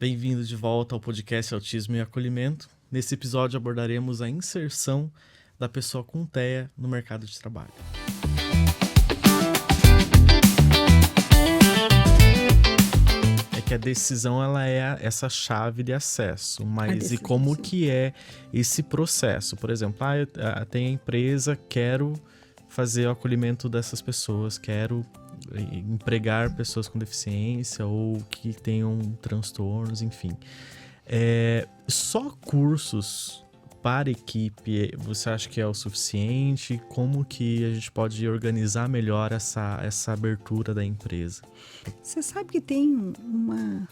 Bem-vindo de volta ao podcast Autismo e Acolhimento. Nesse episódio abordaremos a inserção da pessoa com TEA no mercado de trabalho. É que a decisão ela é essa chave de acesso, mas e como que é esse processo? Por exemplo, tem a empresa, quero fazer o acolhimento dessas pessoas, quero empregar pessoas com deficiência ou que tenham transtornos, enfim. Só cursos para equipe, você acha que é o suficiente? Como que a gente pode organizar melhor essa abertura da empresa? Você sabe que tem um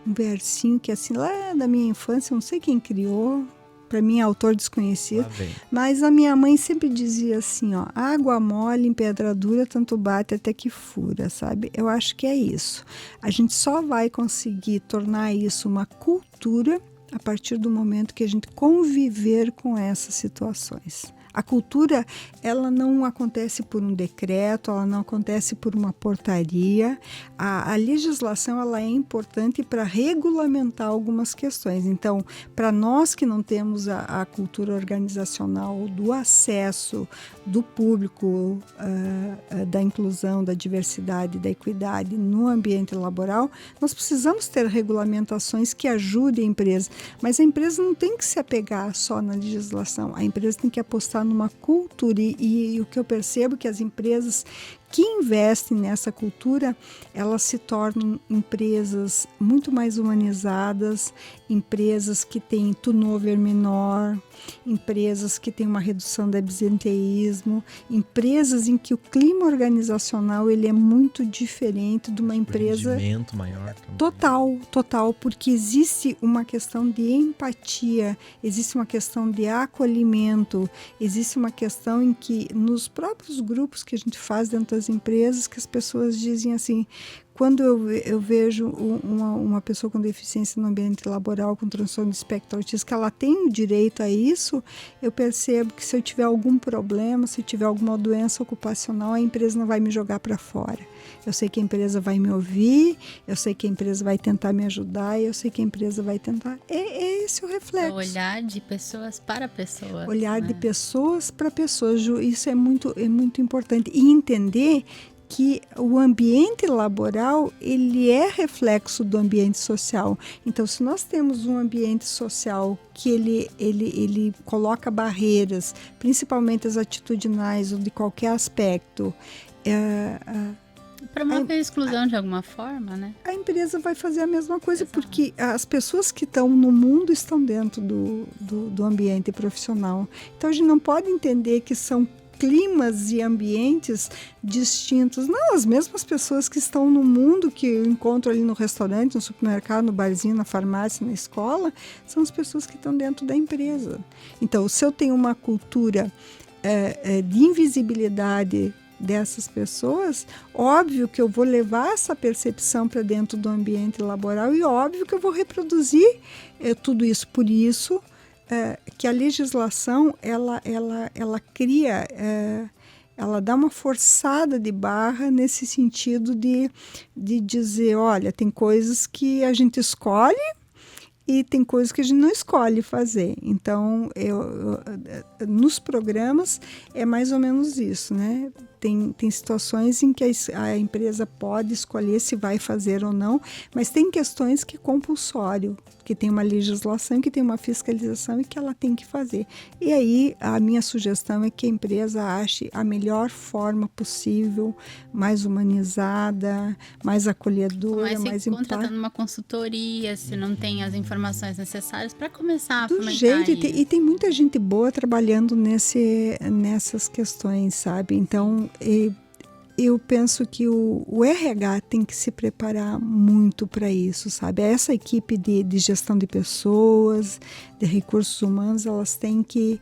versinho que assim, lá da minha infância, não sei quem criou, para mim é autor desconhecido, mas a minha mãe sempre dizia assim, ó, água mole em pedra dura, tanto bate até que fura, sabe? Eu acho que é isso. A gente só vai conseguir tornar isso uma cultura a partir do momento que a gente conviver com essas situações. A cultura, ela não acontece por um decreto, ela não acontece por uma portaria. A legislação, ela é importante para regulamentar algumas questões. Então, para nós que não temos a cultura organizacional do acesso do público, da inclusão, da diversidade, da equidade no ambiente laboral, nós precisamos ter regulamentações que ajudem a empresa. Mas a empresa não tem que se apegar só na legislação, a empresa tem que apostar numa cultura e o que eu percebo é que as empresas que investem nessa cultura, elas se tornam empresas muito mais humanizadas, empresas que têm turnover menor, empresas que têm uma redução do absenteísmo, empresas em que o clima organizacional ele é muito diferente de uma empresa... Rendimento maior também. Total, porque existe uma questão de empatia, existe uma questão de acolhimento, existe uma questão em que nos próprios grupos que a gente faz dentro das empresas, que as pessoas dizem assim, quando eu vejo uma pessoa com deficiência no ambiente laboral, com transtorno de espectro autista, que ela tem o direito a isso, eu percebo que se eu tiver algum problema, se eu tiver alguma doença ocupacional, a empresa não vai me jogar para fora. Eu sei que a empresa vai me ouvir, eu sei que a empresa vai tentar me ajudar, eu sei que a empresa vai tentar... É esse o reflexo. É olhar de pessoas para pessoas. Olhar de pessoas para pessoas. Isso é muito importante. E entender que o ambiente laboral, ele é reflexo do ambiente social. Então, se nós temos um ambiente social que ele coloca barreiras, principalmente as atitudinais ou de qualquer aspecto... Promove a exclusão de alguma forma, né? A empresa vai fazer a mesma coisa. Exato. Porque as pessoas que estão no mundo estão dentro do ambiente profissional. Então, a gente não pode entender que são climas e ambientes distintos. Não, as mesmas pessoas que estão no mundo, que eu encontro ali no restaurante, no supermercado, no barzinho, na farmácia, na escola, são as pessoas que estão dentro da empresa. Então, se eu tenho uma cultura de invisibilidade dessas pessoas, óbvio que eu vou levar essa percepção para dentro do ambiente laboral e óbvio que eu vou reproduzir tudo isso. Por isso que a legislação ela cria, ela dá uma forçada de barra nesse sentido de dizer, olha, tem coisas que a gente escolhe e tem coisas que a gente não escolhe fazer. Então, nos programas é mais ou menos isso, né? Tem situações em que a empresa pode escolher se vai fazer ou não, mas tem questões que é compulsório, que tem uma legislação, que tem uma fiscalização e que ela tem que fazer. E aí, a minha sugestão é que a empresa ache a melhor forma possível, mais humanizada, mais acolhedora, mais empática. Contratando uma consultoria, se não tem as informações necessárias para começar a fomentar jeito, e tem muita gente boa trabalhando nessas questões, sabe? Então, eu penso que o RH tem que se preparar muito para isso, sabe? Essa equipe de gestão de pessoas, de recursos humanos, elas têm que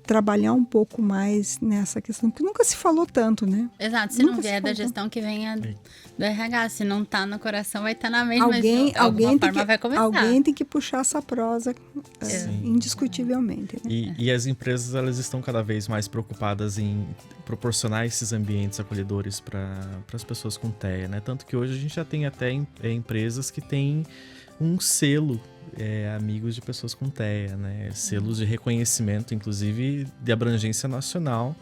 trabalhar um pouco mais nessa questão, que nunca se falou tanto, né? Exato, se não vier da gestão, que venha do RH, se não tá no coração, vai estar na mente, mas de alguma forma vai começar. Alguém tem que puxar essa prosa indiscutivelmente. Né? E as empresas, elas estão cada vez mais preocupadas em proporcionar esses ambientes acolhedores para as pessoas com TEA, né? Tanto que hoje a gente já tem até empresas que têm um selo, Amigos de Pessoas com TEA, né? Selos de reconhecimento, inclusive de abrangência nacional,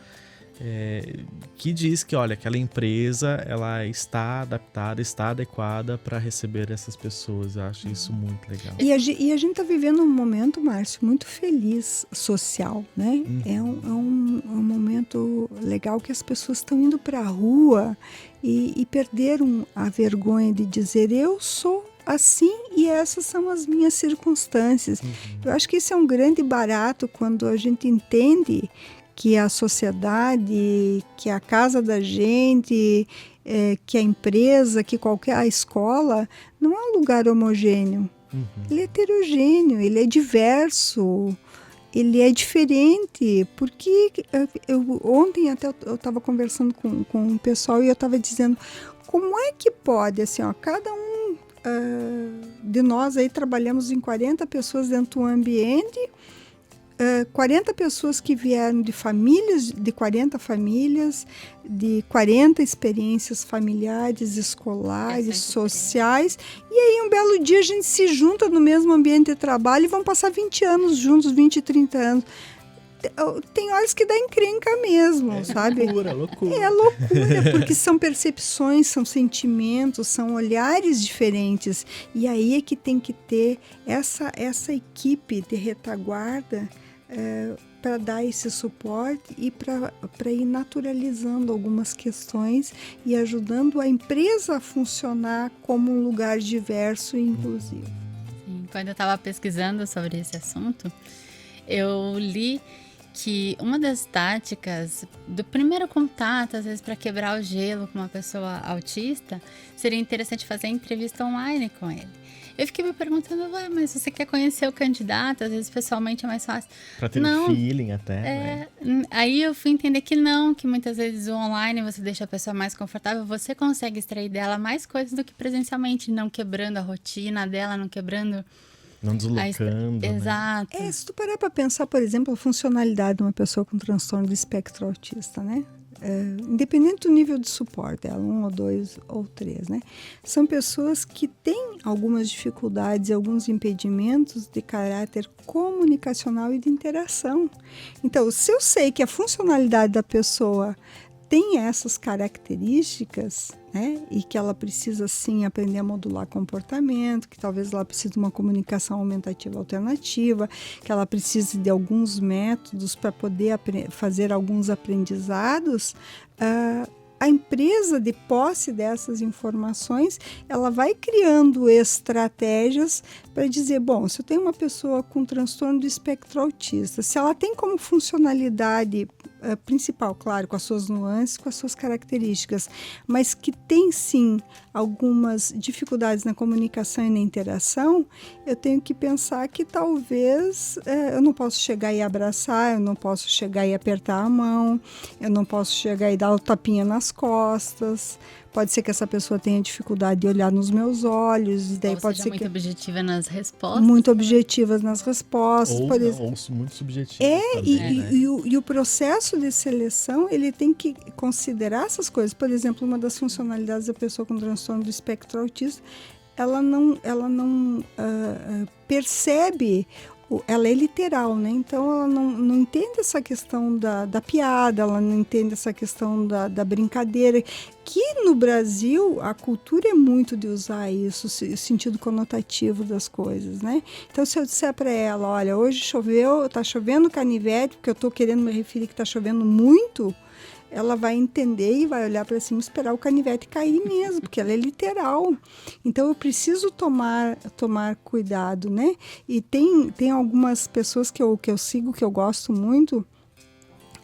que diz que, olha, aquela empresa ela está adaptada, está adequada para receber essas pessoas. Eu acho isso muito legal. E a gente está vivendo um momento, Márcio, muito feliz social, né? É um momento legal que as pessoas estão indo para a rua e perderam a vergonha de dizer eu sou assim e essas são as minhas circunstâncias. Eu acho que isso é um grande barato quando a gente entende que a sociedade, que a casa da gente, que a empresa, que a escola, não é um lugar homogêneo. Ele é heterogêneo, ele é diverso, ele é diferente. Porque ontem até eu estava conversando com um pessoal e eu estava dizendo, como é que pode, assim, cada um de nós aí trabalhamos em 40 pessoas dentro do ambiente, 40 pessoas que vieram de famílias, de 40 famílias, de 40 experiências familiares, escolares, sociais, e aí um belo dia a gente se junta no mesmo ambiente de trabalho e vão passar 20 anos juntos, 20, 30 anos. Tem horas que dá encrenca mesmo, sabe? Loucura. É loucura, porque são percepções, são sentimentos, são olhares diferentes. E aí é que tem que ter essa equipe de retaguarda para dar esse suporte e para ir naturalizando algumas questões e ajudando a empresa a funcionar como um lugar diverso e inclusivo. Sim, quando eu estava pesquisando sobre esse assunto, eu li que uma das táticas do primeiro contato, às vezes para quebrar o gelo com uma pessoa autista, seria interessante fazer entrevista online com ele. Eu fiquei me perguntando, mas você quer conhecer o candidato? Às vezes pessoalmente é mais fácil. Para ter feeling até, né? Aí eu fui entender que não, que muitas vezes o online você deixa a pessoa mais confortável, você consegue extrair dela mais coisas do que presencialmente, não quebrando a rotina dela, não quebrando... Não deslocando, né? Exato. Se tu parar para pensar, por exemplo, a funcionalidade de uma pessoa com transtorno do espectro autista, né? Independente do nível de suporte, 1 ou 2 ou 3, né? São pessoas que têm algumas dificuldades e alguns impedimentos de caráter comunicacional e de interação. Então, se eu sei que a funcionalidade da pessoa tem essas características, né, e que ela precisa sim aprender a modular comportamento, que talvez ela precise de uma comunicação aumentativa alternativa, que ela precise de alguns métodos para poder fazer alguns aprendizados, a empresa, de posse dessas informações, ela vai criando estratégias para dizer, bom, se eu tenho uma pessoa com transtorno do espectro autista, se ela tem como funcionalidade principal, claro, com as suas nuances, com as suas características, mas que tem sim algumas dificuldades na comunicação e na interação, eu tenho que pensar que talvez eu não posso chegar e abraçar, eu não posso chegar e apertar a mão, eu não posso chegar e dar o tapinha nas costas. Pode ser que essa pessoa tenha dificuldade de olhar nos meus olhos. Daí pode ser muito objetiva nas respostas. Muito objetivas nas respostas. Ou muito subjetiva. E o processo de seleção, ele tem que considerar essas coisas. Por exemplo, uma das funcionalidades da pessoa com transtorno do espectro autista, ela não percebe... Ela é literal, né? Então ela não entende essa questão da piada, ela não entende essa questão da brincadeira, que no Brasil a cultura é muito de usar isso, o sentido conotativo das coisas, né? Então se eu disser para ela, olha, hoje choveu, tá chovendo canivete, porque eu tô querendo me referir que tá chovendo muito, ela vai entender e vai olhar para cima e esperar o canivete cair mesmo, porque ela é literal. Então, eu preciso tomar cuidado, né? E tem algumas pessoas que eu sigo, que eu gosto muito,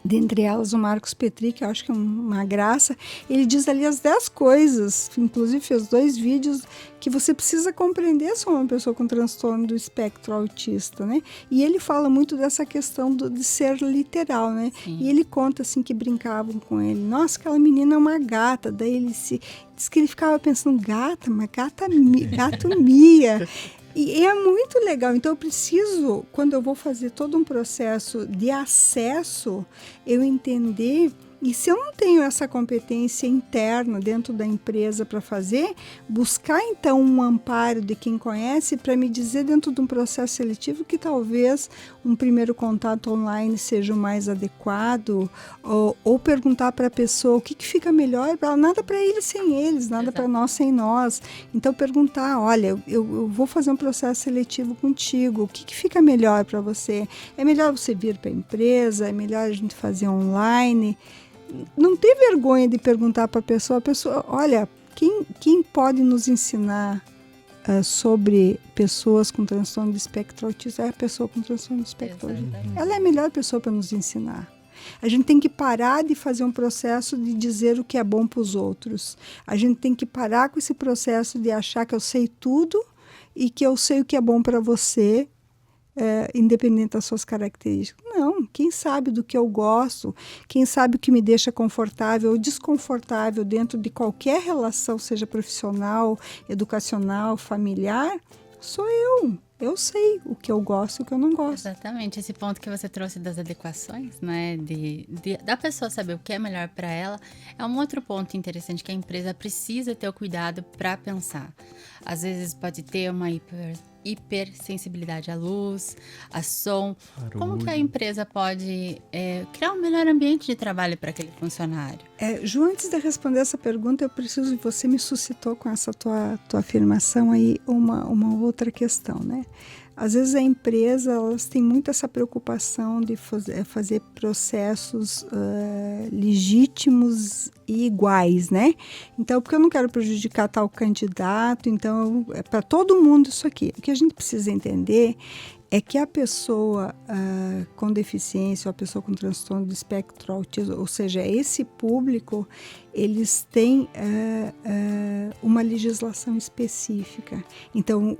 dentre elas o Marcos Petri, que eu acho que é uma graça. Ele diz ali as 10 coisas, inclusive fez 2 vídeos, que você precisa compreender se é uma pessoa com transtorno do espectro autista, né? E ele fala muito dessa questão de ser literal, né? Sim. E ele conta assim que brincavam com ele. Nossa, aquela menina é uma gata. Daí ele diz que ele ficava pensando, gata, mas gato mia. E é muito legal. Então, eu preciso, quando eu vou fazer todo um processo de acesso, eu entender E se eu não tenho essa competência interna dentro da empresa para fazer, buscar então um amparo de quem conhece para me dizer dentro de um processo seletivo que talvez um primeiro contato online seja o mais adequado, ou perguntar para a pessoa o que fica melhor, nada para eles sem eles, nada para nós sem nós. Então perguntar, olha, eu vou fazer um processo seletivo contigo, o que fica melhor para você? É melhor você vir para a empresa? É melhor a gente fazer online? Não ter vergonha de perguntar para a pessoa, olha, quem pode nos ensinar sobre pessoas com transtorno de espectro autista é a pessoa com transtorno de espectro autista. Ela é a melhor pessoa para nos ensinar. A gente tem que parar de fazer um processo de dizer o que é bom para os outros. A gente tem que parar com esse processo de achar que eu sei tudo e que eu sei o que é bom para você, independente das suas características. Não, quem sabe do que eu gosto, quem sabe o que me deixa confortável ou desconfortável dentro de qualquer relação, seja profissional, educacional, familiar, sou eu. Eu sei o que eu gosto e o que eu não gosto. Exatamente, esse ponto que você trouxe das adequações, né, da pessoa saber o que é melhor para ela, é um outro ponto interessante que a empresa precisa ter o cuidado para pensar. Às vezes pode ter uma hipersensibilidade à luz, a som. Barulho. Como que a empresa pode criar um melhor ambiente de trabalho para aquele funcionário? Ju, antes de responder essa pergunta, você me suscitou com essa tua afirmação aí uma outra questão, né? Às vezes a empresa, elas têm muito essa preocupação de fazer processos legítimos e iguais, né? Então, porque eu não quero prejudicar tal candidato, então é para todo mundo isso aqui. O que a gente precisa entender é que a pessoa com deficiência ou a pessoa com transtorno de espectro autista, ou seja, esse público, eles têm uma legislação específica. Então,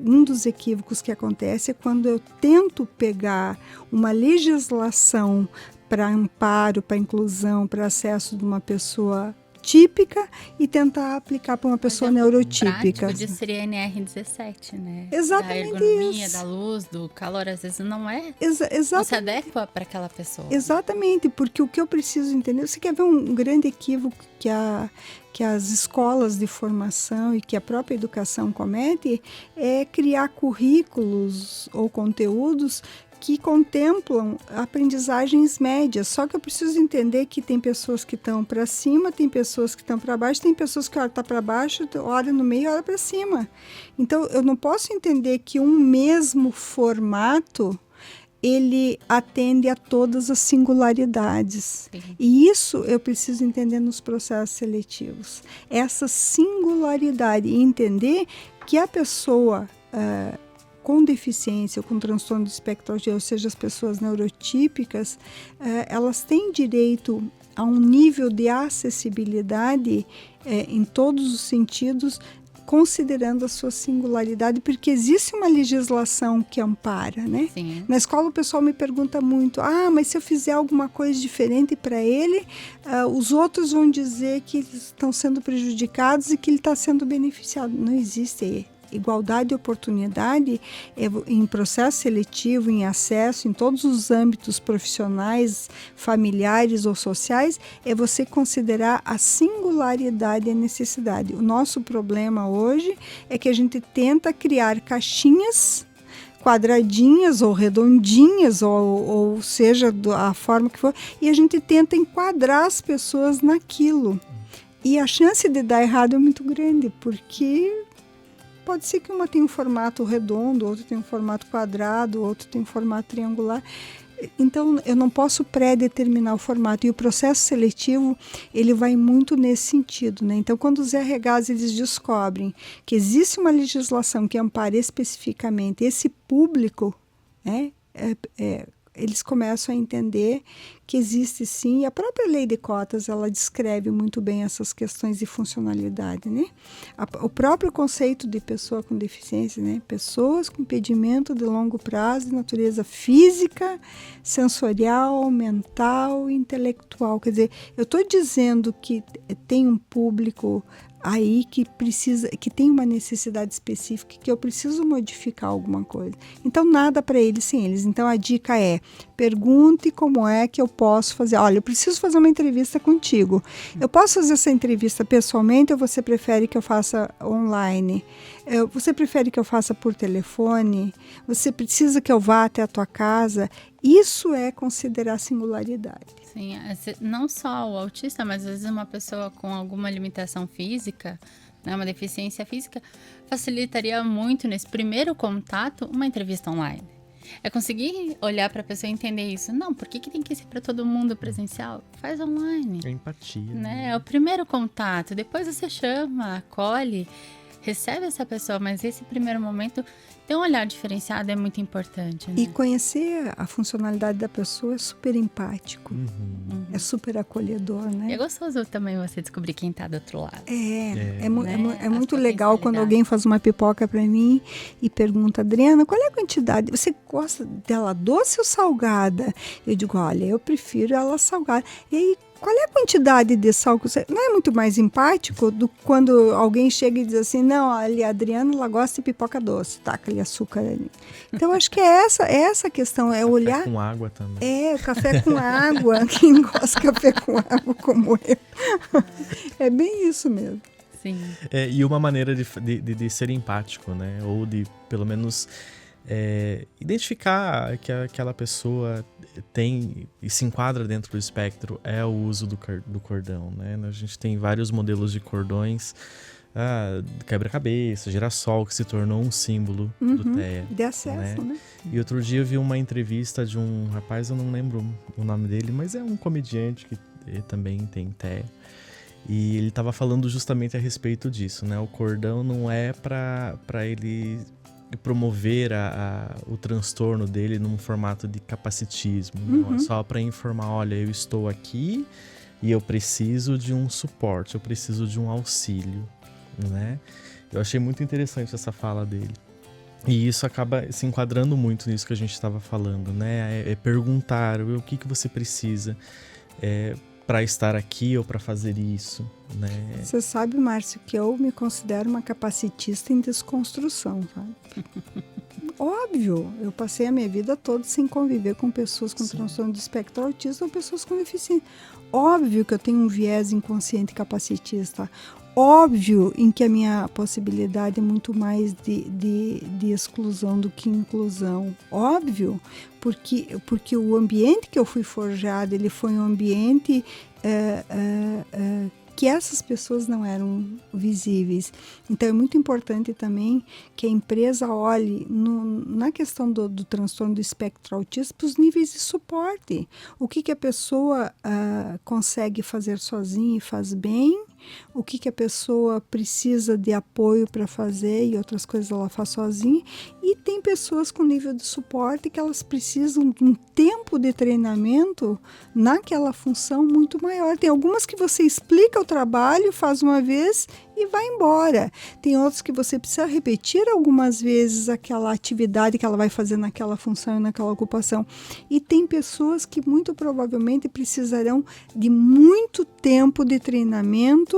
um dos equívocos que acontece é quando eu tento pegar uma legislação para amparo, para inclusão, para acesso de uma pessoa típica e tentar aplicar para uma pessoa neurotípica. Prático disso seria NR17, né? Exatamente. Da ergonomia, da luz, do calor, às vezes não é. Não se adequa para aquela pessoa. Exatamente, porque o que eu preciso entender, você quer ver um grande equívoco que as escolas de formação e que a própria educação comete, é criar currículos ou conteúdos que contemplam aprendizagens médias. Só que eu preciso entender que tem pessoas que estão para cima, tem pessoas que estão para baixo, tem pessoas que olham para baixo, olham no meio e olham para cima. Então, eu não posso entender que um mesmo formato ele atende a todas as singularidades. Sim. E isso eu preciso entender nos processos seletivos. Essa singularidade e entender que a pessoa com deficiência ou com transtorno de espectro autista, ou seja, as pessoas neurotípicas, elas têm direito a um nível de acessibilidade em todos os sentidos, considerando a sua singularidade, porque existe uma legislação que ampara, né? Sim. Na escola o pessoal me pergunta muito, mas se eu fizer alguma coisa diferente para ele, os outros vão dizer que eles estão sendo prejudicados e que ele está sendo beneficiado. Não existe igualdade de oportunidade em processo seletivo, em acesso, em todos os âmbitos profissionais, familiares ou sociais, é você considerar a singularidade e a necessidade. O nosso problema hoje é que a gente tenta criar caixinhas quadradinhas ou redondinhas, ou seja, a forma que for, e a gente tenta enquadrar as pessoas naquilo. E a chance de dar errado é muito grande, porque pode ser que uma tenha um formato redondo, outro tem um formato quadrado, outro tem um formato triangular. Então, eu não posso pré-determinar o formato. E o processo seletivo, ele vai muito nesse sentido, né? Então, quando os RHs eles descobrem que existe uma legislação que ampara especificamente esse público, né? Eles começam a entender que existe sim, e a própria lei de cotas, ela descreve muito bem essas questões de funcionalidade, né? O próprio conceito de pessoa com deficiência, né? Pessoas com impedimento de longo prazo de natureza física, sensorial, mental e intelectual. Quer dizer, eu estou dizendo que tem um público aí que tem uma necessidade específica, que eu preciso modificar alguma coisa. Então, nada para eles sem eles. Então, a dica é: pergunte como é que eu posso fazer. Olha, eu preciso fazer uma entrevista contigo. Eu posso fazer essa entrevista pessoalmente ou você prefere que eu faça online? Você prefere que eu faça por telefone? Você precisa que eu vá até a tua casa? Isso é considerar singularidade. Sim, não só o autista, mas às vezes uma pessoa com alguma limitação física, né, uma deficiência física, facilitaria muito nesse primeiro contato uma entrevista online. É conseguir olhar para a pessoa e entender isso. Não, por que tem que ser para todo mundo presencial? Faz online. É empatia. Né? É o primeiro contato, depois você chama, acolhe, recebe essa pessoa, mas esse primeiro momento, ter um olhar diferenciado é muito importante. Né? E conhecer a funcionalidade da pessoa é super empático, é super acolhedor, né? E é gostoso também você descobrir quem está do outro lado. É muito legal quando alguém faz uma pipoca para mim e pergunta: Adriana, qual é a quantidade? Você gosta dela doce ou salgada? Eu digo: olha, eu prefiro ela salgada. E aí, qual é a quantidade de sal que você... Não é muito mais empático do que quando alguém chega e diz assim: não, olha, a Adriana, ela gosta de pipoca doce, tá, aquele açúcar ali. Então, acho que é essa a questão, é olhar... Café com água também. Café com água. Quem gosta de café com água como eu. É bem isso mesmo. Sim. E uma maneira de ser empático, né? Ou de, pelo menos... identificar que aquela pessoa tem e se enquadra dentro do espectro é o uso do cordão, né? A gente tem vários modelos de cordões, quebra-cabeça, girassol, que se tornou um símbolo do TEA. De acesso, né? E outro dia eu vi uma entrevista de um rapaz, eu não lembro o nome dele, mas é um comediante que também tem TEA. E ele estava falando justamente a respeito disso, né? O cordão não é para ele promover o transtorno dele num formato de capacitismo, não, é só para informar: olha, eu estou aqui e eu preciso de um suporte, eu preciso de um auxílio, né? Eu achei muito interessante essa fala dele. E isso acaba se enquadrando muito nisso que a gente estava falando, né? É perguntar o que você precisa para estar aqui ou para fazer isso, né? Você sabe, Márcio, que eu me considero uma capacitista em desconstrução, sabe? Óbvio, eu passei a minha vida toda sem conviver com pessoas com transtorno de espectro autista ou pessoas com deficiência. Óbvio que eu tenho um viés inconsciente capacitista. Óbvio em que a minha possibilidade é muito mais de exclusão do que inclusão. Óbvio, porque o ambiente que eu fui forjada, ele foi um ambiente que essas pessoas não eram visíveis. Então, é muito importante também que a empresa olhe na questão do transtorno do espectro autista para os níveis de suporte. O que a pessoa consegue fazer sozinha e faz bem, o que a pessoa precisa de apoio para fazer e outras coisas ela faz sozinha. E tem pessoas com nível de suporte que elas precisam de um tempo de treinamento naquela função muito maior. Tem algumas que você explica o trabalho, faz uma vez e vai embora. Tem outros que você precisa repetir algumas vezes aquela atividade que ela vai fazer naquela função e naquela ocupação. E tem pessoas que muito provavelmente precisarão de muito tempo de treinamento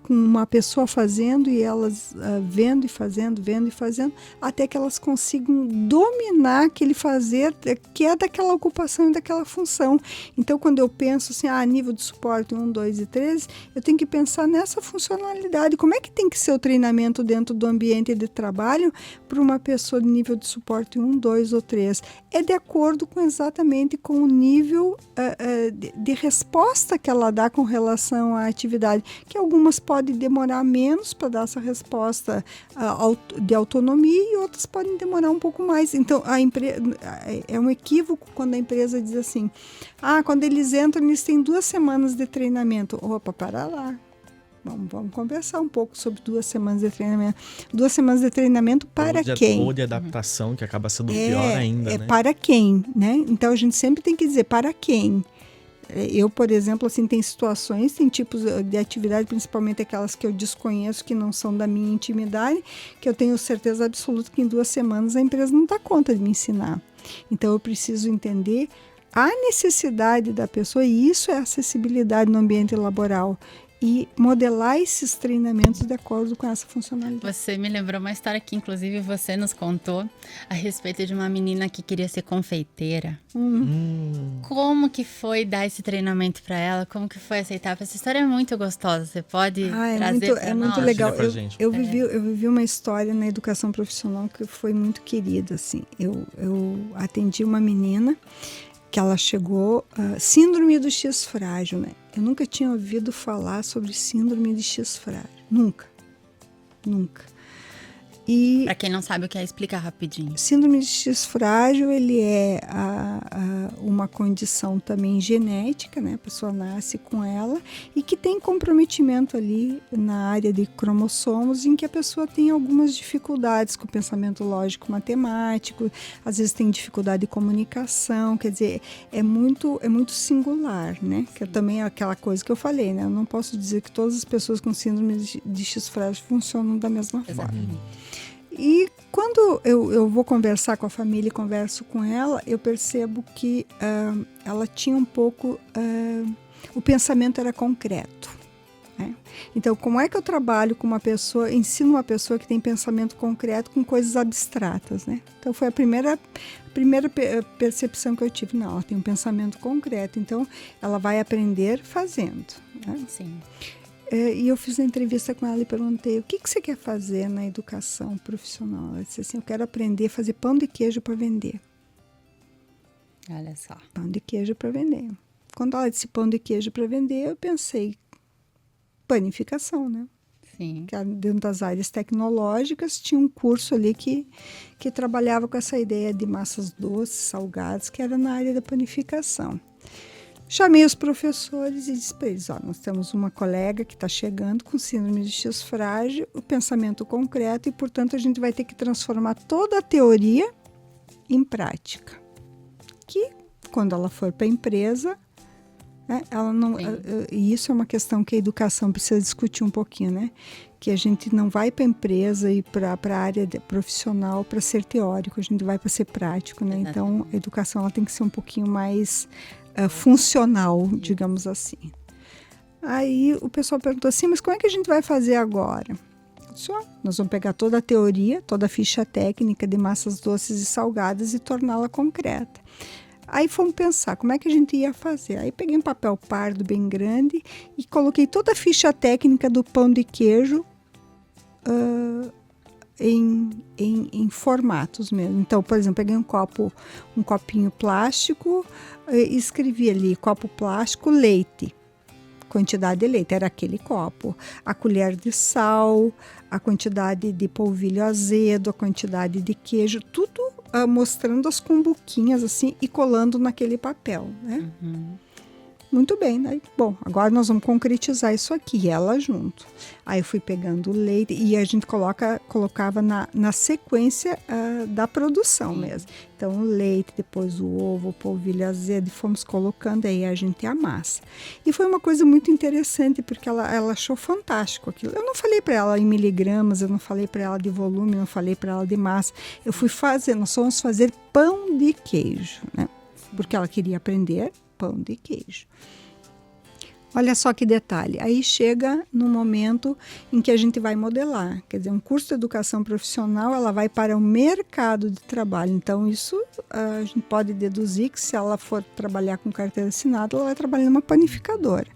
com uma pessoa fazendo e elas vendo e fazendo, até que elas consigam dominar aquele fazer que é daquela ocupação e daquela função. Então, quando eu penso assim, nível de suporte 1, 2 e 3, eu tenho que pensar nessa funcionalidade. Como é que tem que ser o treinamento dentro do ambiente de trabalho para uma pessoa de nível de suporte 1, 2 ou 3? É de acordo exatamente com o nível de resposta que ela dá com relação à atividade, que algumas podem demorar menos para dar essa resposta de autonomia e outras podem demorar um pouco mais. Então, é um equívoco quando a empresa diz assim, quando eles entram, eles têm 2 semanas de treinamento. Opa, para lá. Vamos conversar um pouco sobre 2 semanas de treinamento. 2 semanas de treinamento para quem? Ou de adaptação, que acaba sendo pior ainda, né? Para quem, né? Então, a gente sempre tem que dizer para quem. Eu, por exemplo, assim, tem situações, tem tipos de atividade, principalmente aquelas que eu desconheço, que não são da minha intimidade, que eu tenho certeza absoluta que em 2 semanas a empresa não dá conta de me ensinar. Então, eu preciso entender a necessidade da pessoa, e isso é acessibilidade no ambiente laboral. e modelar esses treinamentos de acordo com essa funcionalidade. Você me lembrou uma história que, inclusive, você nos contou a respeito de uma menina que queria ser confeiteira. Como que foi dar esse treinamento para ela? Como que foi aceitar? Essa história é muito gostosa. Você pode trazer para nós? Muito legal. Eu vivi uma história na educação profissional que foi muito querida, assim. Eu atendi uma menina que ela chegou, síndrome do X frágil, né? Eu nunca tinha ouvido falar sobre síndrome de X frágil. Nunca. E para quem não sabe o que é, explica rapidinho. Síndrome de X frágil, ele é uma condição também genética, né? A pessoa nasce com ela e que tem comprometimento ali na área de cromossomos, em que a pessoa tem algumas dificuldades com o pensamento lógico matemático, às vezes tem dificuldade de comunicação, quer dizer, é muito singular, né? Que é também aquela coisa que eu falei, né? Eu não posso dizer que todas as pessoas com síndrome de X frágil funcionam da mesma forma. E quando eu vou conversar com a família e converso com ela, eu percebo que ela tinha um pouco... o pensamento era concreto. Né? Então, como é que eu trabalho com uma pessoa, ensino uma pessoa que tem pensamento concreto com coisas abstratas? Né? Então, foi a primeira percepção que eu tive. Não, ela tem um pensamento concreto, então ela vai aprender fazendo. Né? Sim. E eu fiz uma entrevista com ela e perguntei: o que você quer fazer na educação profissional? Ela disse assim: eu quero aprender a fazer pão de queijo para vender. Olha só. Pão de queijo para vender. Quando ela disse pão de queijo para vender, eu pensei: panificação, né? Sim. Que dentro das áreas tecnológicas tinha um curso ali que trabalhava com essa ideia de massas doces, salgadas, que era na área da panificação. Chamei os professores e disse para eles: nós temos uma colega que está chegando com síndrome de X frágil, o pensamento concreto, e, portanto, a gente vai ter que transformar toda a teoria em prática. Que, quando ela for para a empresa, né, ela não... E isso é uma questão que a educação precisa discutir um pouquinho, né? Que a gente não vai para a empresa e para a área profissional para ser teórico, a gente vai para ser prático, né? Então, a educação ela tem que ser um pouquinho mais... funcional, digamos assim. Aí o pessoal perguntou assim: mas como é que a gente vai fazer agora? Só, nós vamos pegar toda a teoria, toda a ficha técnica de massas doces e salgadas e torná-la concreta. Aí fomos pensar como é que a gente ia fazer. Aí peguei um papel pardo bem grande e coloquei toda a ficha técnica do pão de queijo em formatos mesmo. Então, por exemplo, peguei um copinho plástico e escrevi ali: copo plástico, leite. Quantidade de leite, era aquele copo. A colher de sal, a quantidade de polvilho azedo, a quantidade de queijo, tudo mostrando as cumbuquinhas assim e colando naquele papel, né? Muito bem, né? Bom, agora nós vamos concretizar isso aqui, ela junto. Aí eu fui pegando o leite e a gente colocava na sequência da produção mesmo. Então, o leite, depois o ovo, o polvilho azedo, e fomos colocando, aí a gente amassa. E foi uma coisa muito interessante, porque ela achou fantástico aquilo. Eu não falei para ela em miligramas, eu não falei para ela de volume, eu não falei para ela de massa. Eu fui fazer, nós fomos fazer pão de queijo, né? Porque ela queria aprender pão de queijo. Olha só que detalhe, aí chega no momento em que a gente vai modelar, quer dizer, um curso de educação profissional, ela vai para o mercado de trabalho, então isso a gente pode deduzir que se ela for trabalhar com carteira assinada, ela vai trabalhar numa panificadora.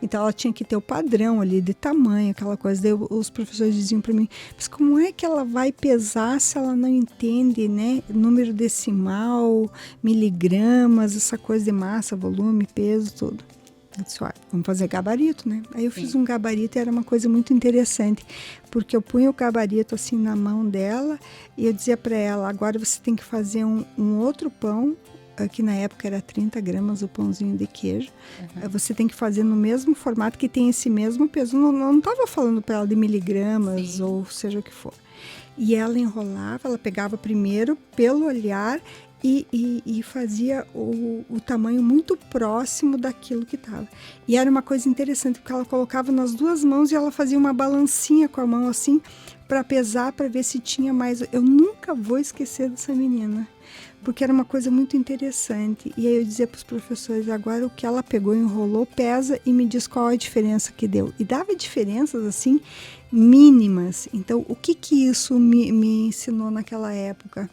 Então ela tinha que ter o padrão ali de tamanho, aquela coisa. Daí os professores diziam para mim: mas como é que ela vai pesar se ela não entende, né, número decimal, miligramas, essa coisa de massa, volume, peso, tudo. Eu disse: vamos fazer gabarito, né? Aí eu fiz um gabarito e era uma coisa muito interessante, porque eu punha o gabarito assim na mão dela e eu dizia para ela: agora você tem que fazer um outro pão, que na época era 30 gramas o pãozinho de queijo. Você tem que fazer no mesmo formato, que tem esse mesmo peso. Não estava falando para ela de miligramas, ou seja o que for. E ela enrolava, ela pegava primeiro pelo olhar e fazia o tamanho muito próximo daquilo que estava. E era uma coisa interessante, porque ela colocava nas duas mãos e ela fazia uma balancinha com a mão assim, para pesar, para ver se tinha mais. Eu nunca vou esquecer dessa menina, porque era uma coisa muito interessante. E aí eu dizia para os professores, agora o que ela pegou, enrolou, pesa e me diz qual a diferença que deu. E dava diferenças assim mínimas. Então, o que isso me ensinou naquela época?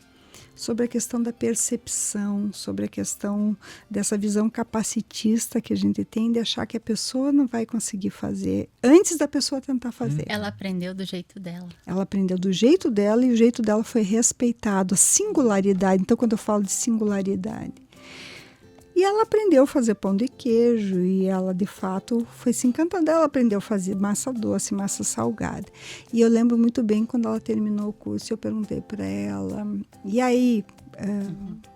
Sobre a questão da percepção, sobre a questão dessa visão capacitista que a gente tem de achar que a pessoa não vai conseguir fazer antes da pessoa tentar fazer. Ela aprendeu do jeito dela. Ela aprendeu do jeito dela e o jeito dela foi respeitado, a singularidade. Então, quando eu falo de singularidade, e ela aprendeu a fazer pão de queijo e ela, de fato, foi se encantando. Ela aprendeu a fazer massa doce, massa salgada. E eu lembro muito bem quando ela terminou o curso, eu perguntei para ela, e aí,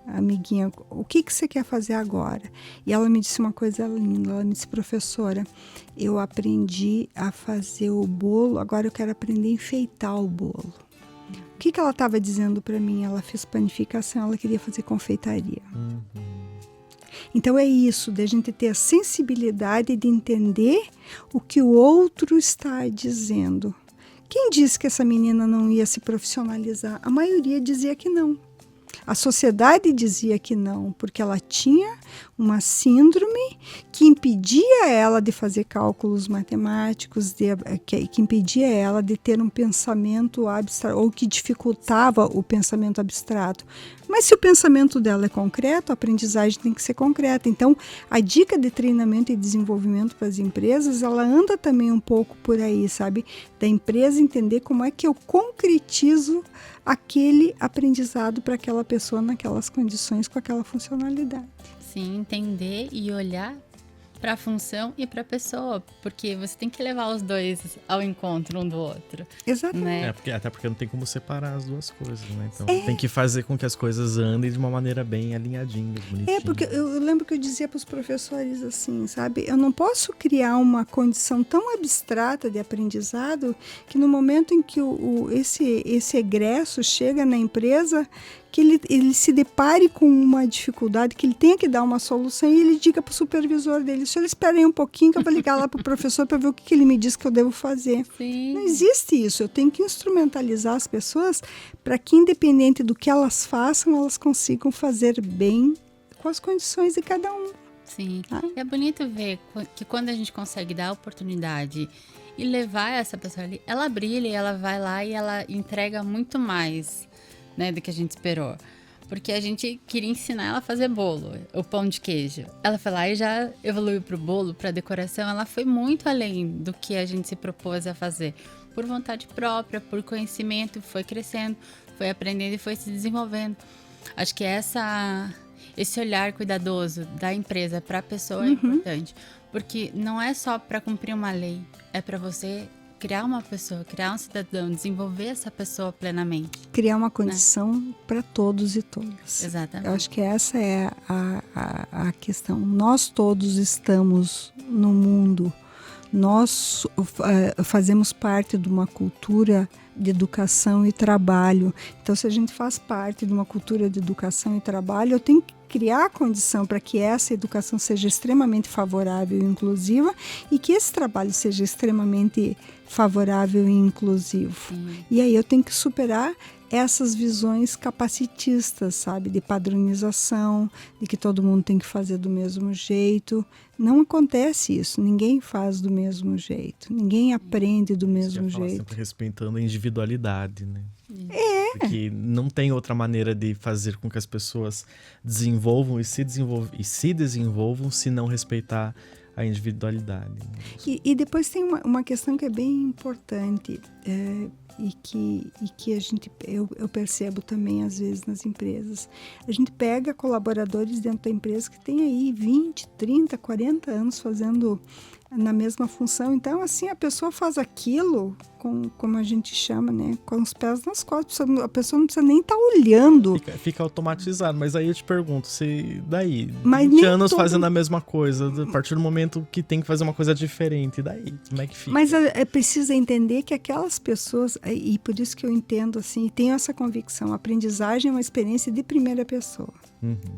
amiguinha, o que você quer fazer agora? E ela me disse uma coisa linda, ela me disse, professora, eu aprendi a fazer o bolo, agora eu quero aprender a enfeitar o bolo. O que ela estava dizendo para mim? Ela fez panificação, ela queria fazer confeitaria. Então é isso, de a gente ter a sensibilidade de entender o que o outro está dizendo. Quem disse que essa menina não ia se profissionalizar? A maioria dizia que não. A sociedade dizia que não, porque ela tinha uma síndrome que impedia ela de fazer cálculos matemáticos, que impedia ela de ter um pensamento abstrato, ou que dificultava o pensamento abstrato. Mas se o pensamento dela é concreto, a aprendizagem tem que ser concreta. Então, a dica de treinamento e desenvolvimento para as empresas, ela anda também um pouco por aí, sabe? Da empresa entender como é que eu concretizo aquele aprendizado para aquela pessoa naquelas condições, com aquela funcionalidade. Sim, entender e olhar para a função e para a pessoa, porque você tem que levar os dois ao encontro um do outro. Exatamente. Né? Até porque não tem como separar as duas coisas, né? Então tem que fazer com que as coisas andem de uma maneira bem alinhadinha, bonitinha. Porque eu lembro que eu dizia para os professores assim, sabe? Eu não posso criar uma condição tão abstrata de aprendizado que no momento em que esse egresso chega na empresa, que ele se depare com uma dificuldade, que ele tenha que dar uma solução e ele diga para o supervisor dele, senhor, espere aí um pouquinho que eu vou ligar lá para o professor para ver o que ele me diz que eu devo fazer. Sim. Não existe isso, eu tenho que instrumentalizar as pessoas para que, independente do que elas façam, elas consigam fazer bem com as condições de cada um. Sim, é bonito ver que quando a gente consegue dar a oportunidade e levar essa pessoa ali, ela brilha e ela vai lá e ela entrega muito mais, né, do que a gente esperou. Porque a gente queria ensinar ela a fazer bolo, o pão de queijo. Ela foi lá e já evoluiu pro bolo, pra decoração. Ela foi muito além do que a gente se propôs a fazer. Por vontade própria, por conhecimento, foi crescendo, foi aprendendo e foi se desenvolvendo. Acho que esse olhar cuidadoso da empresa para a pessoa é importante. Porque não é só para cumprir uma lei, é para você criar uma pessoa, criar um cidadão, desenvolver essa pessoa plenamente. Criar uma condição para todos e todas. Exatamente. Eu acho que essa é a questão. Nós todos estamos no mundo, nós fazemos parte de uma cultura de educação e trabalho. Então, se a gente faz parte de uma cultura de educação e trabalho, eu tenho que criar a condição para que essa educação seja extremamente favorável e inclusiva e que esse trabalho seja extremamente favorável e inclusivo. Sim. E aí eu tenho que superar essas visões capacitistas, sabe? De padronização, de que todo mundo tem que fazer do mesmo jeito. Não acontece isso, ninguém faz do mesmo jeito, ninguém aprende do mesmo jeito. Sempre respeitando a individualidade, né? Porque não tem outra maneira de fazer com que as pessoas desenvolvam e se desenvolvam se não respeitar a individualidade. E depois tem uma questão que é bem importante e que eu percebo também às vezes nas empresas. A gente pega colaboradores dentro da empresa que tem aí 20, 30, 40 anos fazendo na mesma função. Então, assim, a pessoa faz aquilo, como a gente chama, né, com os pés nas costas. A pessoa não precisa nem estar olhando. Fica automatizado, mas aí eu te pergunto, se daí, mas 20 anos fazendo a mesma coisa, a partir do momento que tem que fazer uma coisa diferente, daí, como é que fica? Mas é preciso entender que aquelas pessoas, e por isso que eu entendo assim, e tenho essa convicção, a aprendizagem é uma experiência de primeira pessoa.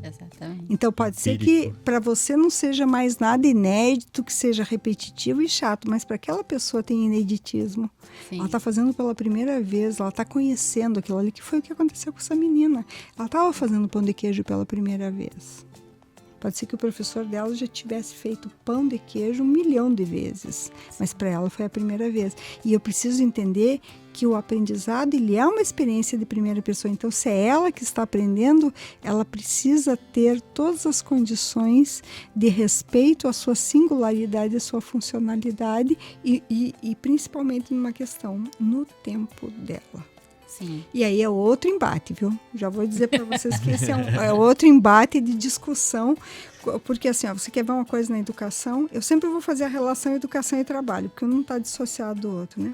Exatamente. Então pode ser que para você não seja mais nada inédito, que seja repetitivo e chato, mas para aquela pessoa tem ineditismo. Sim. Ela está fazendo pela primeira vez, ela está conhecendo aquilo ali, que foi o que aconteceu com essa menina. Ela estava fazendo pão de queijo pela primeira vez. Pode ser que o professor dela já tivesse feito pão de queijo 1 milhão de vezes, mas para ela foi a primeira vez. E eu preciso entender que o aprendizado, ele é uma experiência de primeira pessoa. Então, se é ela que está aprendendo, ela precisa ter todas as condições de respeito à sua singularidade, à sua funcionalidade e principalmente numa questão, no tempo dela. Sim. E aí é outro embate, viu? Já vou dizer para vocês que esse é outro embate de discussão, porque assim, você quer ver uma coisa na educação, eu sempre vou fazer a relação educação e trabalho, porque um não está dissociado do outro, né?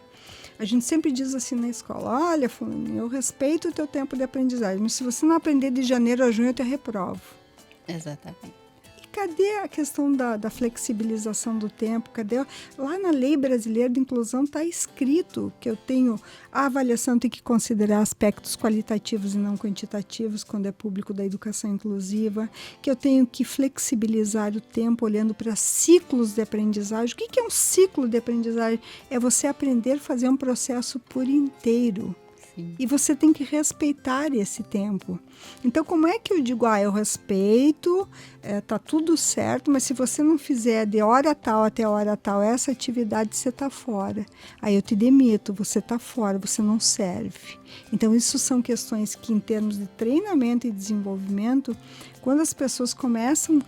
A gente sempre diz assim na escola, olha, fulano, eu respeito o teu tempo de aprendizagem, mas se você não aprender de janeiro a junho, eu te reprovo. Exatamente. Cadê a questão da flexibilização do tempo? Cadê? Lá na Lei Brasileira de Inclusão está escrito que a avaliação tem que considerar aspectos qualitativos e não quantitativos quando é público da educação inclusiva, que eu tenho que flexibilizar o tempo olhando para ciclos de aprendizagem. O que é um ciclo de aprendizagem? É você aprender a fazer um processo por inteiro. Sim. E você tem que respeitar esse tempo. Então, como é que eu digo, eu respeito, tá tudo certo, mas se você não fizer de hora tal até hora tal essa atividade, você tá fora. Aí eu te demito, você tá fora, você não serve. Então, isso são questões que, em termos de treinamento e desenvolvimento, quando as pessoas começam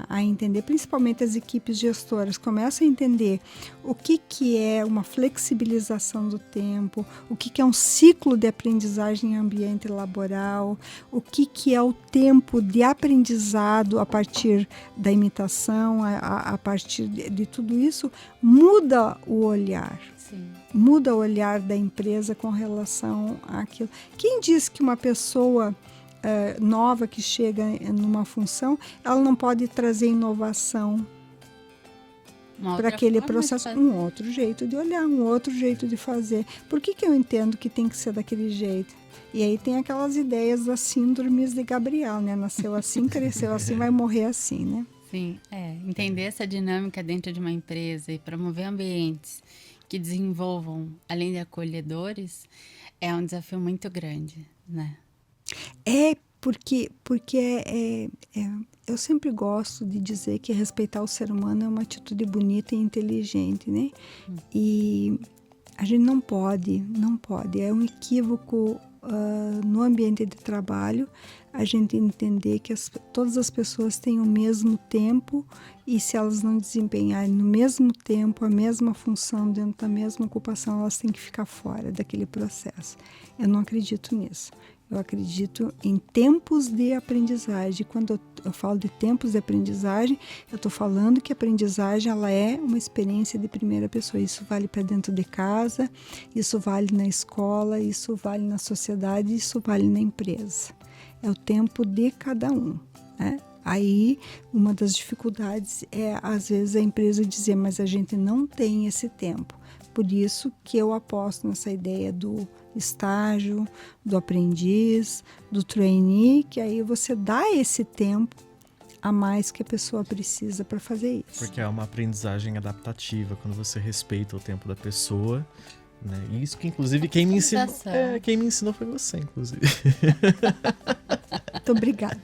a entender, principalmente as equipes gestoras, começam a entender o que é uma flexibilização do tempo, o que é um ciclo de aprendizagem em ambiente laboral, o que é o tempo de aprendizado a partir da imitação, a partir de tudo isso, muda o olhar. Sim. Muda o olhar da empresa com relação àquilo. Quem diz que uma pessoa nova que chega numa função, ela não pode trazer inovação para aquele processo, um outro jeito de olhar, um outro jeito de fazer. Por que eu entendo que tem que ser daquele jeito? E aí tem aquelas ideias das síndromes de Gabriel, né? Nasceu assim, cresceu assim, vai morrer assim, né? Sim, entender essa dinâmica dentro de uma empresa e promover ambientes que desenvolvam, além de acolhedores, é um desafio muito grande, né? Porque eu sempre gosto de dizer que respeitar o ser humano é uma atitude bonita e inteligente, né? E a gente não pode, é um equívoco no ambiente de trabalho a gente entender que todas as pessoas têm o mesmo tempo e se elas não desempenharem no mesmo tempo a mesma função dentro da mesma ocupação, elas têm que ficar fora daquele processo. Eu não acredito nisso. Eu acredito em tempos de aprendizagem. Quando eu falo de tempos de aprendizagem, eu estou falando que a aprendizagem ela é uma experiência de primeira pessoa. Isso vale para dentro de casa, isso vale na escola, isso vale na sociedade, isso vale na empresa. É o tempo de cada um, né? Aí, uma das dificuldades é, às vezes, a empresa dizer, mas a gente não tem esse tempo. Por isso que eu aposto nessa ideia do estágio, do aprendiz, do trainee, que aí você dá esse tempo a mais que a pessoa precisa para fazer isso. Porque é uma aprendizagem adaptativa, quando você respeita o tempo da pessoa, né? Isso que, inclusive, quem me ensinou foi você, inclusive. Muito obrigada.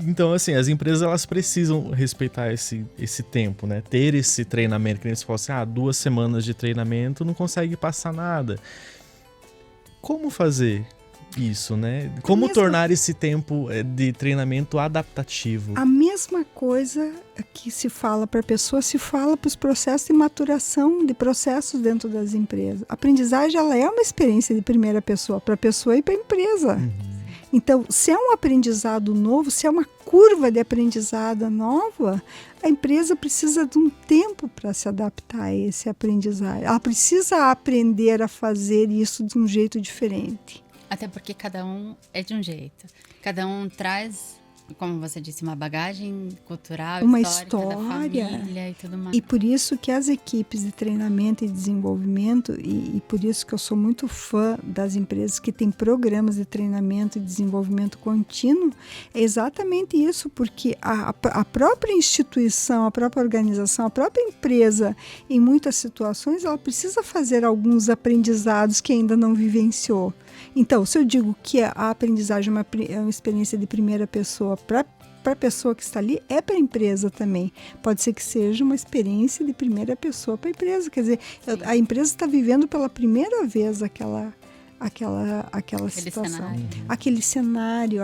Então, assim, as empresas elas precisam respeitar esse tempo, né? Ter esse treinamento, que eles falam assim, 2 semanas de treinamento não consegue passar nada. Como fazer isso, né? Como tornar esse tempo de treinamento adaptativo? A mesma coisa que se fala para a pessoa, se fala para os processos de maturação de processos dentro das empresas. A aprendizagem ela é uma experiência de primeira pessoa, para a pessoa e para a empresa. Uhum. Então, se é um aprendizado novo, se é uma curva de aprendizado nova, a empresa precisa de um tempo para se adaptar a esse aprendizado. Ela precisa aprender a fazer isso de um jeito diferente. Até porque cada um é de um jeito. Cada um traz como você disse, uma bagagem cultural, uma história da família e tudo mais. E por isso que as equipes de treinamento e desenvolvimento, e por isso que eu sou muito fã das empresas que têm programas de treinamento e desenvolvimento contínuo, é exatamente isso, porque a própria instituição, a própria organização, a própria empresa, em muitas situações, ela precisa fazer alguns aprendizados que ainda não vivenciou. Então, se eu digo que a aprendizagem é uma experiência de primeira pessoa para a pessoa que está ali, é para a empresa também. Pode ser que seja uma experiência de primeira pessoa para a empresa. Quer dizer, a empresa está vivendo pela primeira vez aquela situação, aquele cenário,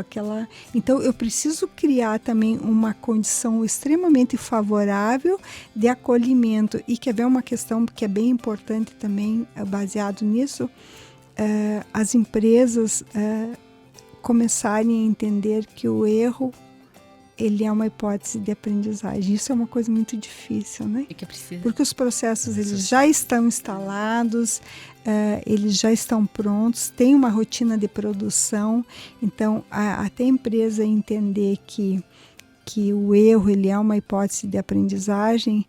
Então, eu preciso criar também uma condição extremamente favorável de acolhimento. E quer ver uma questão que é bem importante também, baseado nisso, as empresas começarem a entender que o erro, ele é uma hipótese de aprendizagem. Isso é uma coisa muito difícil, né? Porque os processos eles já estão instalados, eles já estão prontos, tem uma rotina de produção. Então, até a empresa entender que o erro ele é uma hipótese de aprendizagem.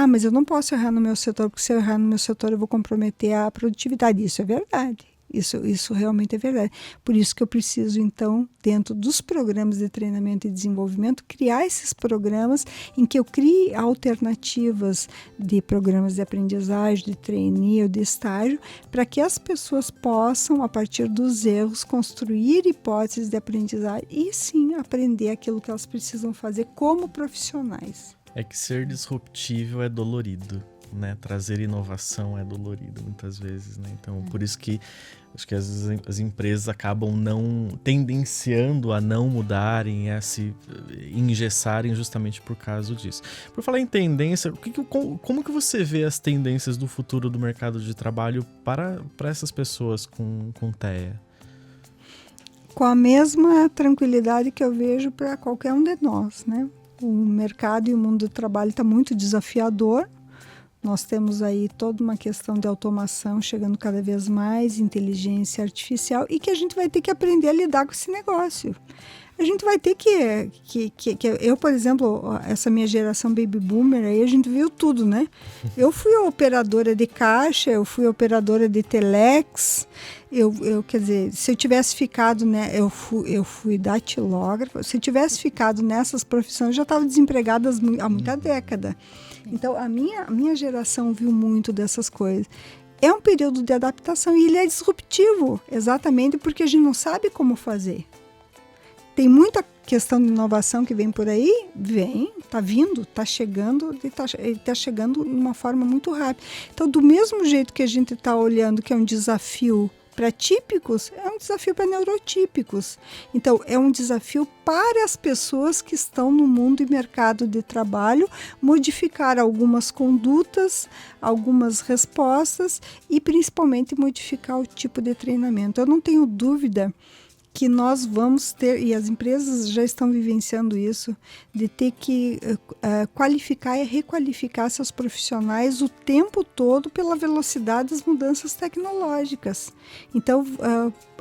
Mas eu não posso errar no meu setor, porque se eu errar no meu setor eu vou comprometer a produtividade. Isso é verdade. Isso realmente é verdade. Por isso que eu preciso, então, dentro dos programas de treinamento e desenvolvimento, criar esses programas em que eu crie alternativas de programas de aprendizagem, de trainee ou de estágio, para que as pessoas possam, a partir dos erros, construir hipóteses de aprendizagem e, sim, aprender aquilo que elas precisam fazer como profissionais. É que ser disruptível é dolorido, né? Trazer inovação é dolorido muitas vezes, né? Então, por isso que acho que as empresas acabam não tendenciando a não mudarem, a se engessarem justamente por causa disso. Por falar em tendência, como que você vê as tendências do futuro do mercado de trabalho para essas pessoas com TEA? Com a mesma tranquilidade que eu vejo para qualquer um de nós, né? O mercado e o mundo do trabalho está muito desafiador. Nós temos aí toda uma questão de automação chegando cada vez mais, inteligência artificial, e que a gente vai ter que aprender a lidar com esse negócio. A gente vai ter que eu, por exemplo, essa minha geração baby boomer, aí a gente viu tudo, né? Eu fui operadora de caixa, eu fui operadora de telex, quer dizer, se eu tivesse ficado, né, eu fui datilógrafa, se eu tivesse ficado nessas profissões, eu já estava desempregada há muita década. Então, a minha geração viu muito dessas coisas. É um período de adaptação e ele é disruptivo, exatamente porque a gente não sabe como fazer. Tem muita questão de inovação que vem por aí, está vindo, está chegando, está chegando de uma forma muito rápida. Então, do mesmo jeito que a gente está olhando que é um desafio para típicos, é um desafio para neurotípicos. Então, é um desafio para as pessoas que estão no mundo e mercado de trabalho, modificar algumas condutas, algumas respostas e, principalmente, modificar o tipo de treinamento. Eu não tenho dúvida que nós vamos ter, e as empresas já estão vivenciando isso, de ter que qualificar e requalificar seus profissionais o tempo todo pela velocidade das mudanças tecnológicas. Então,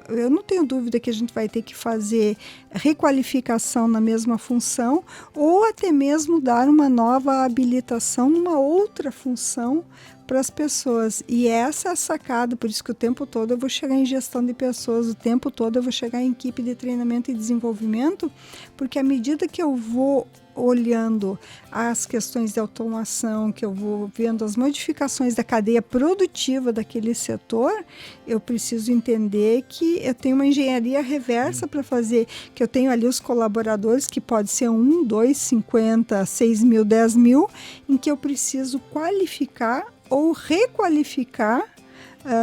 eu não tenho dúvida que a gente vai ter que fazer requalificação na mesma função ou até mesmo dar uma nova habilitação numa outra função para as pessoas. E essa é a sacada, por isso que o tempo todo eu vou chegar em gestão de pessoas, o tempo todo eu vou chegar em equipe de treinamento e desenvolvimento, porque à medida que eu vou olhando as questões de automação, que eu vou vendo as modificações da cadeia produtiva daquele setor, eu preciso entender que eu tenho uma engenharia reversa para fazer, que eu tenho ali os colaboradores, que pode ser 1, 2, 50, 6 mil, 10 mil, em que eu preciso qualificar ou requalificar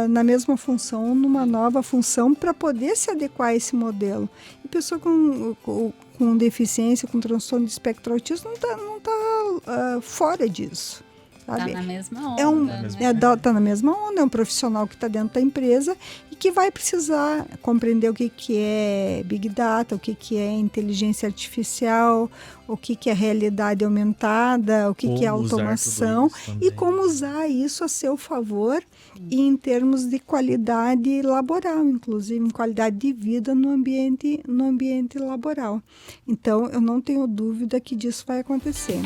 na mesma função, numa nova função, para poder se adequar a esse modelo. E pessoa com deficiência, com transtorno de espectro autista, não tá fora disso. Está na mesma onda. Está na mesma onda, é um profissional que está dentro da empresa e que vai precisar compreender o que é Big Data, o que é inteligência artificial, o que é realidade aumentada, o que é automação e como usar isso a seu favor e em termos de qualidade laboral, inclusive em qualidade de vida no ambiente laboral. Então, eu não tenho dúvida que disso vai acontecer.